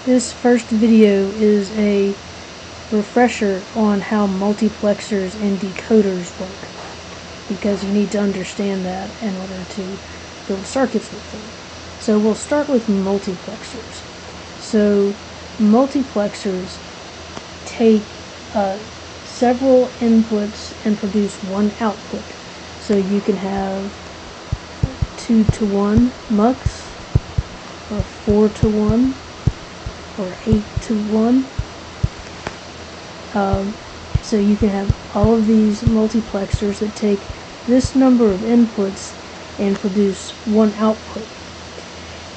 This first video is a refresher on how multiplexers and decoders work, because you need to understand that in order to build circuits with them. So we'll start with multiplexers. So multiplexers take several inputs and produce one output. So you can have 2-to-1 mux, or 4-to-1, or 8-to-1. So you can have all of these multiplexers that take this number of inputs and produce one output.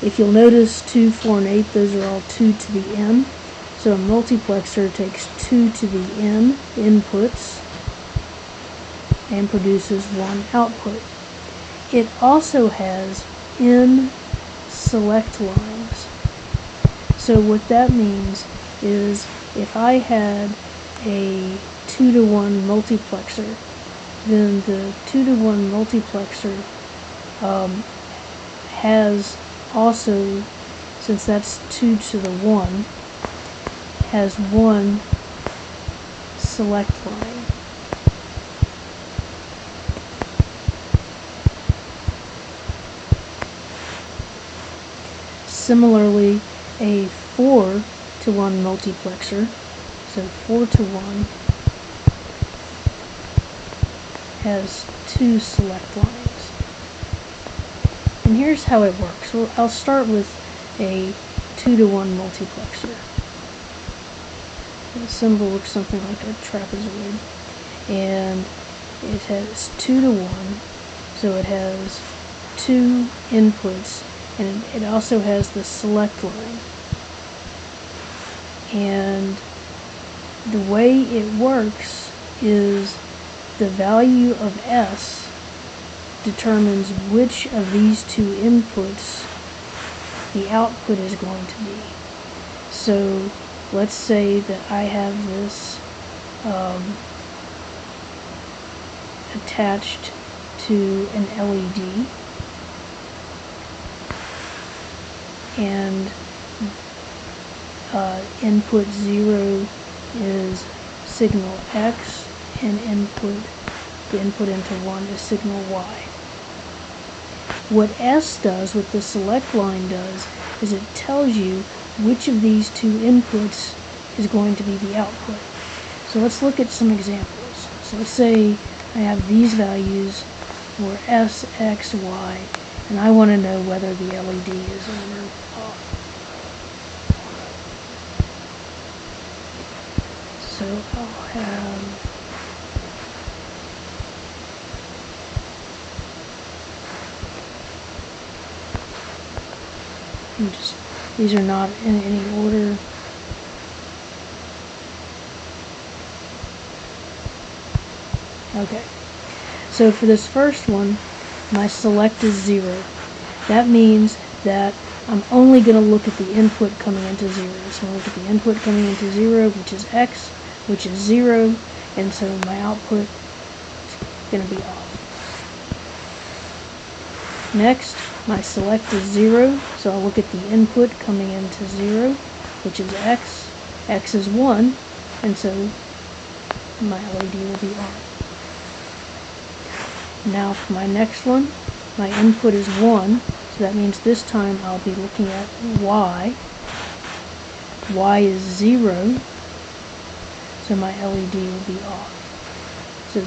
If you'll notice 2, 4, and 8, those are all 2 to the n. So a multiplexer takes 2 to the n inputs and produces one output. It also has n select lines. So what that means is if I had a 2-to-1 multiplexer, then the 2-to-1 multiplexer has also, since that's 2 to the 1, has one select line. Similarly, a 4-to-1 multiplexer, so 4-to-1, has two select lines. And here's how it works. Well, I'll start with a 2-to-1 multiplexer. The symbol looks something like a trapezoid, and it has 2-to-1, so it has two inputs, and it also has the select line. And the way it works is the value of S determines which of these two inputs the output is going to be. So let's say that I have this attached to an LED, and input 0 is signal X, and the input into 1 is signal Y. What S does, what the select line does, is it tells you which of these two inputs is going to be the output. So let's look at some examples. So let's say I have these values for S, X, Y, and I want to know whether the LED is on or off. So I'll have these are not in any order. Okay, so for this first one, my select is 0. That means that I'm only going to look at the input coming into 0. So I'll look at the input coming into 0, which is X, which is 0, and so my output is going to be off. Next, my select is 0, so I'll look at the input coming into 0, which is X. X is 1, and so my LED will be on. Now for my next one, my input is 1, so that means this time I'll be looking at Y. Y is 0, so my LED will be off. So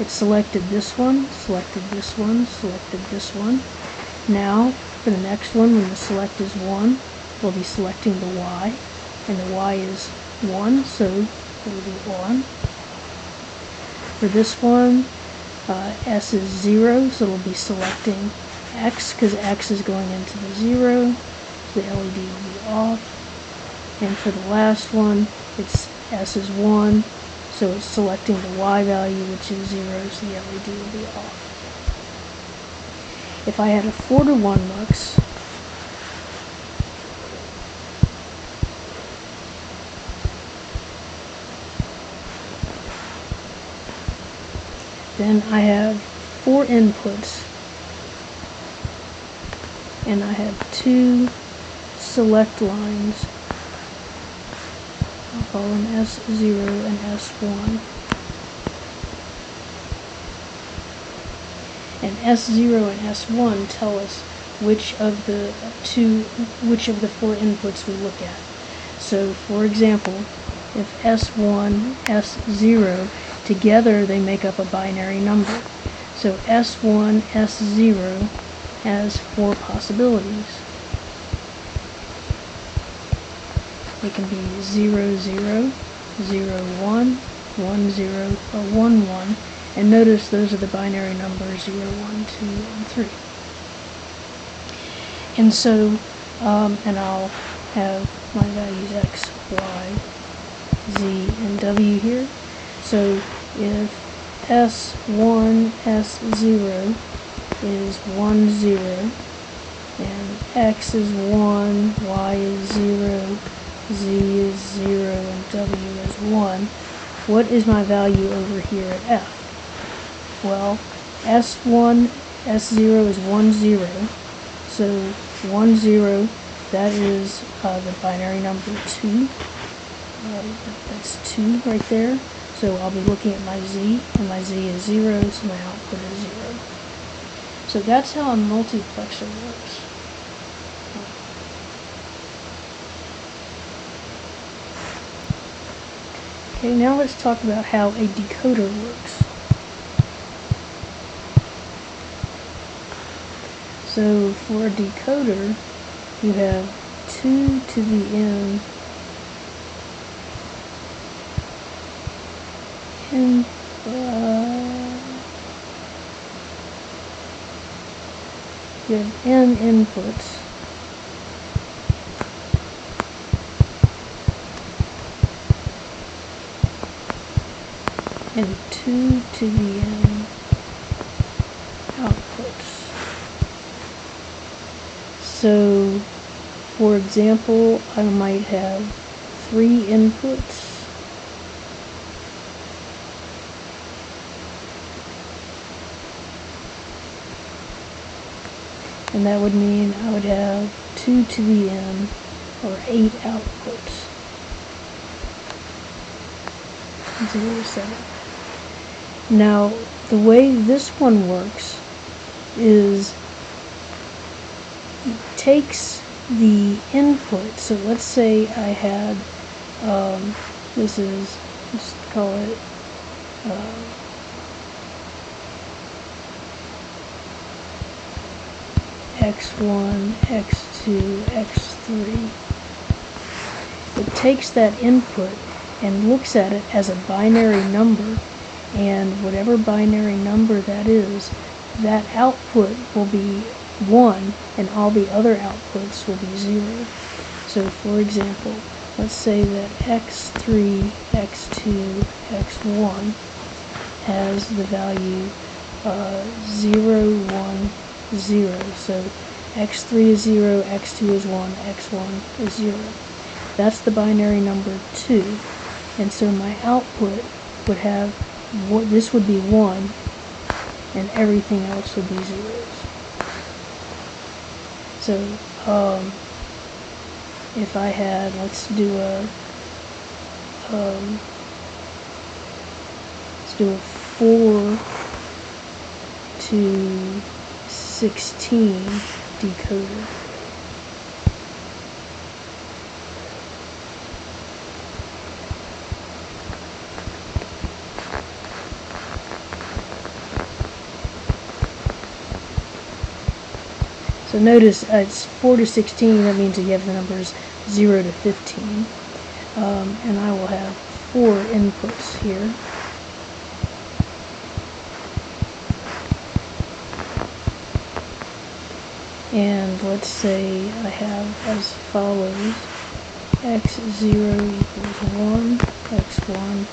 it selected this one, selected this one, selected this one. Now, for the next one, when the select is 1, we'll be selecting the Y, and the Y is 1, so it will be on. For this one, S is 0, so we'll be selecting X, because X is going into the 0, so the LED will be off. And for the last one, S is 1, so it's selecting the Y value, which is 0, so the LED will be off. If I had a 4-to-1 mux, then I have 4 inputs, and I have 2 select lines. I'll call them S0 and S1. And S0 and S1 tell us which of the four inputs we look at. So, for example, if S1, S0, together they make up a binary number. So S1, S0 has four possibilities. It can be 0, 0, 0, 1, 1, 0, or 1, 1. And notice those are the binary numbers 0, 1, 2, and 3. And so, and I'll have my values x, y, z, and w here. So if S1, S0 is 1, 0, and x is 1, y is 0, z is 0, and w is 1, what is my value over here at f? Well, S1, S0 is 1, 0, so 1, 0, that is the binary number 2. That's 2 right there. So I'll be looking at my z, and my z is 0, so my output is 0. So that's how a multiplexer works. Okay, now let's talk about how a decoder works. So for a decoder, you have 2 to the n you have n inputs, and 2 to the n outputs. So, for example, I might have 3 inputs, and that would mean I would have 2 to the n, or 8 outputs. 0, 7. Now, the way this one works is it takes the input. So let's say I had, let's call it x1, x2, x3. It takes that input and looks at it as a binary number, and whatever binary number that is, that output will be 1, and all the other outputs will be 0. So for example, let's say that x3, x2, x1 has the value 0, 1, 0. So x3 is 0, x2 is 1, x1 is 0. That's the binary number 2. And so my output would have, this would be 1, and everything else would be 0s. So, if I had, let's do a 4 to 16 decoder. So notice it's 4 to 16, that means that you have the numbers 0 to 15. And I will have 4 inputs here. And let's say I have as follows: x0 equals 1, x1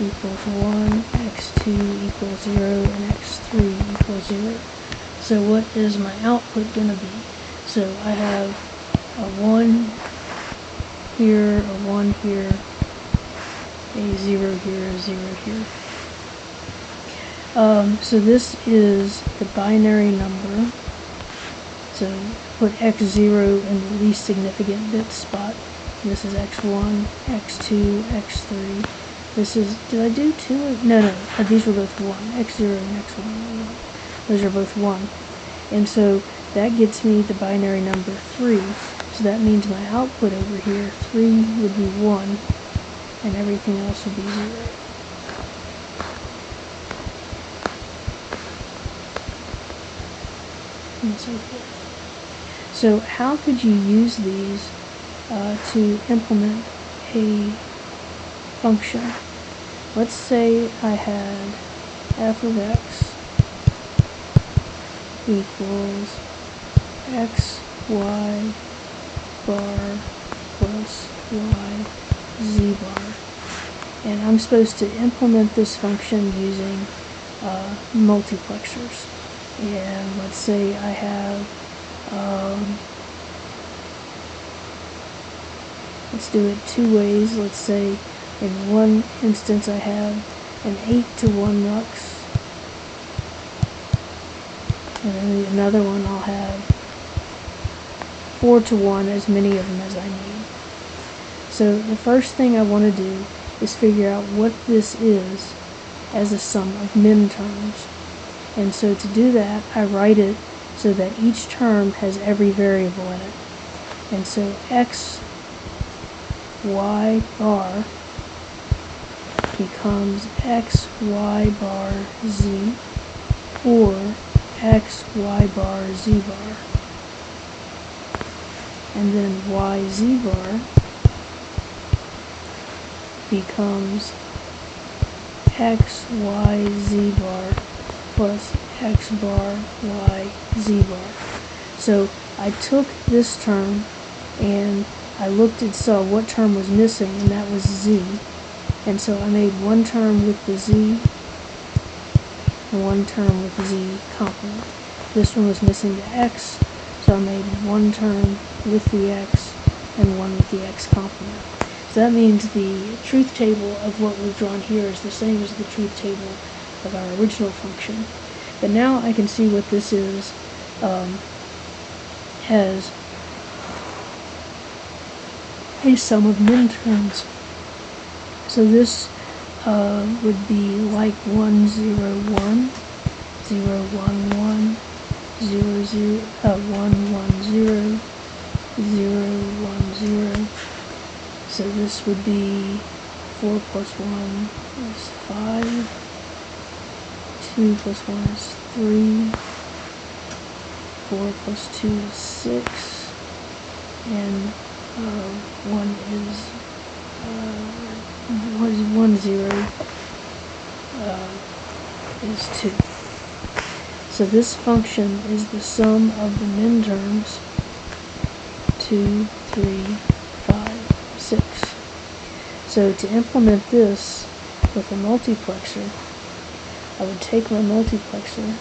equals 1, x2 equals 0, and x3 equals 0. So what is my output going to be? So I have a 1 here, a 1 here, a 0 here, a 0 here. So this is the binary number. So put x0 in the least significant bit spot. This is x1, x2, x3. This is, did I do 2? No, these were both 1. x0 and x1. Those are both 1. And so that gets me the binary number 3. So that means my output over here, 3 would be 1, and everything else would be 0. And so forth. So how could you use these to implement a function? Let's say I had f of x equals x, y bar plus y z bar. And I'm supposed to implement this function using multiplexers. And let's say I have, let's do it 2 ways. Let's say in one instance I have an 8-to-1 lux, and in another one I'll have 4-to-1, as many of them as I need. So the first thing I want to do is figure out what this is as a sum of min terms. And so to do that, I write it so that each term has every variable in it. And so x, y bar becomes x, y bar z, or x, y bar, z bar. And then y, z bar becomes x, y, z bar plus x bar, y, z bar. So I took this term and I looked and saw what term was missing, and that was z. And so I made one term with the z and one term with the z complement. This one was missing the x, so I made one term with the x and one with the x complement. So that means the truth table of what we've drawn here is the same as the truth table of our original function. But now I can see what this is as a sum of min terms. So this would be like 1, 0, 1, 0, 1, 1, 0, 0, 1, 1, 0, 0, 1, 0. So this would be 4 plus 1 is 5. 2 plus 1 is 3, 4 plus 2 is 6, and 1 0 is 2. So this function is the sum of the min terms 2, 3, 5, 6. So to implement this with a multiplexer, I would take my multiplexer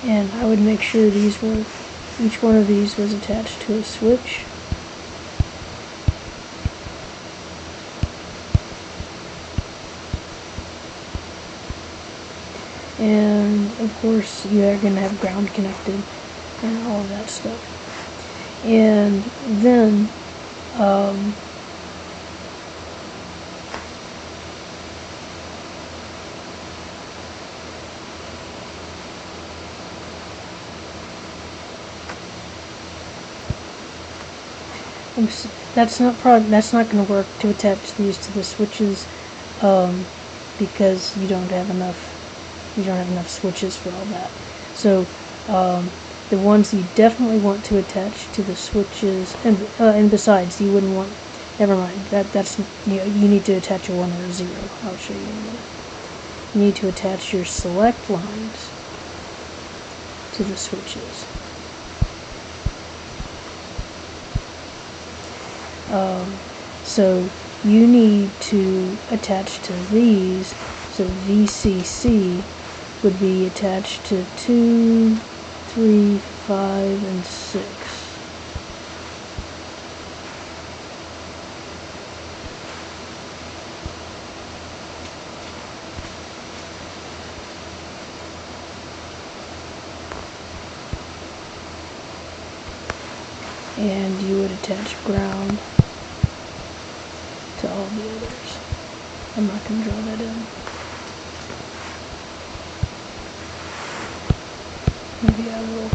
and I would make sure each one of these was attached to a switch. And of course you are going to have ground connected and all of that stuff. And then that's not going to work to attach these to the switches because you don't have enough switches for all that. So the ones you definitely want to attach to the switches, and besides, you wouldn't want. Never mind. That's you need to attach a 1 or a 0. I'll show you in a minute. You need to attach your select lines to the switches. So you need to attach to these. So VCC would be attached to 2, 3, 5, and 6. and you would attach ground to all the others. I'm not going to draw that in. Maybe I will.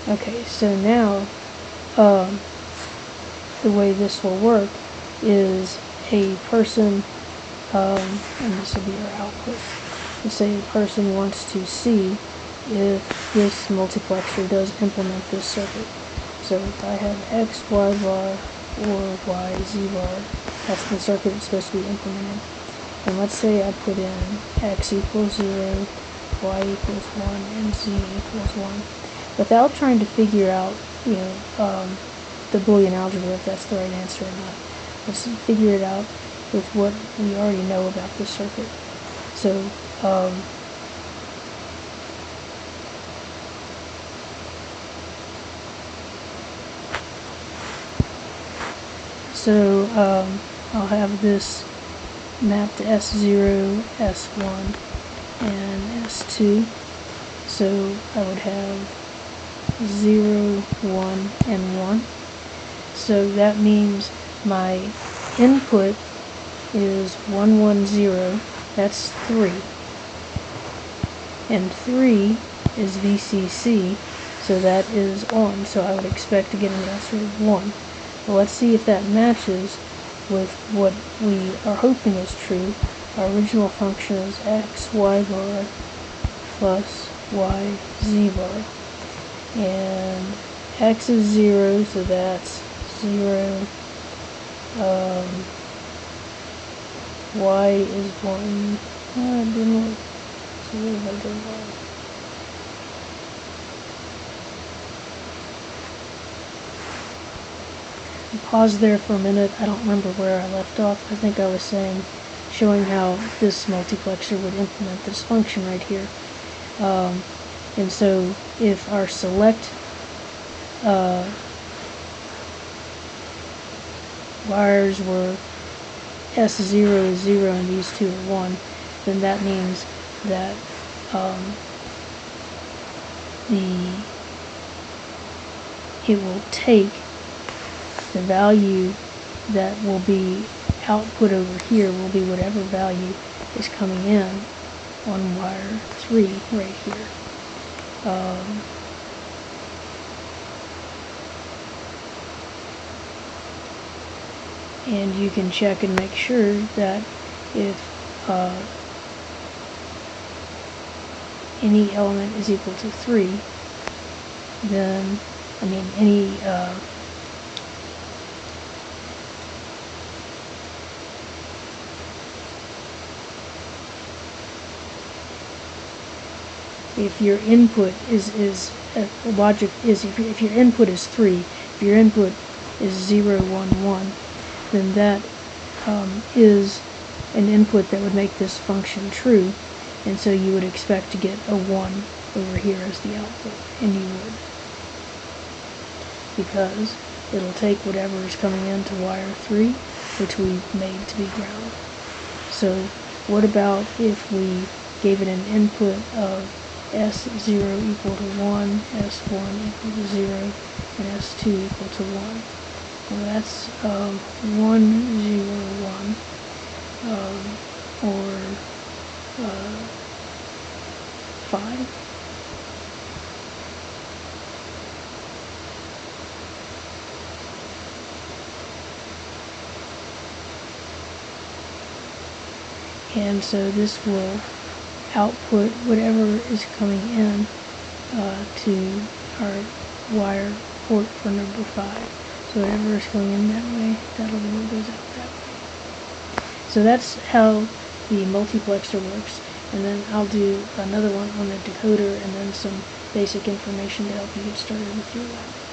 Okay, so now the way this will work is a person, and this will be our output. Let's say a person wants to see if this multiplexer does implement this circuit. So if I have X, Y bar, or Y, Z bar, that's the circuit it's supposed to be implementing. And let's say I put in X equals 0, Y equals 1, and Z equals 1. Without trying to figure out, the Boolean algebra, if that's the right answer or not. Let's figure it out with what we already know about the circuit. So, I'll have this mapped to S0, S1, and S2. So I would have 0, 1, and 1. So that means my input is 1, 1, 0. That's 3. And 3 is VCC, so that is on. So I would expect to get an answer of 1. Well, let's see if that matches with what we are hoping is true. Our original function is X, Y bar plus Y, Z bar. And X is 0, so that's 0. Y is 1. Oh, it didn't work. So what have I done wrong? Pause there for a minute. I don't remember where I left off. I think I was showing how this multiplexer would implement this function right here. And so if our select wires were S0 is 0 and these two are 1, then that means that it will take the value that will be output over here will be whatever value is coming in on wire 3 right here. And you can check and make sure that if any element is equal to 3, then, if your input is logic is if your input is 3, if your input is 0, 1, 1, then that is an input that would make this function true, and so you would expect to get a 1 over here as the output, and you would, because it'll take whatever is coming into wire 3, which we've made to be ground. So what about if we gave it an input of S0 equal to 1, S1 equal to 0, and S2 equal to 1. Well, that's 1, 0, 1, or 5. And so this will output whatever is coming in to our wire port for number 5. So whatever is going in that way, that'll be what goes out that way. So that's how the multiplexer works. And then I'll do another one on the decoder and then some basic information to help you get started with your lab.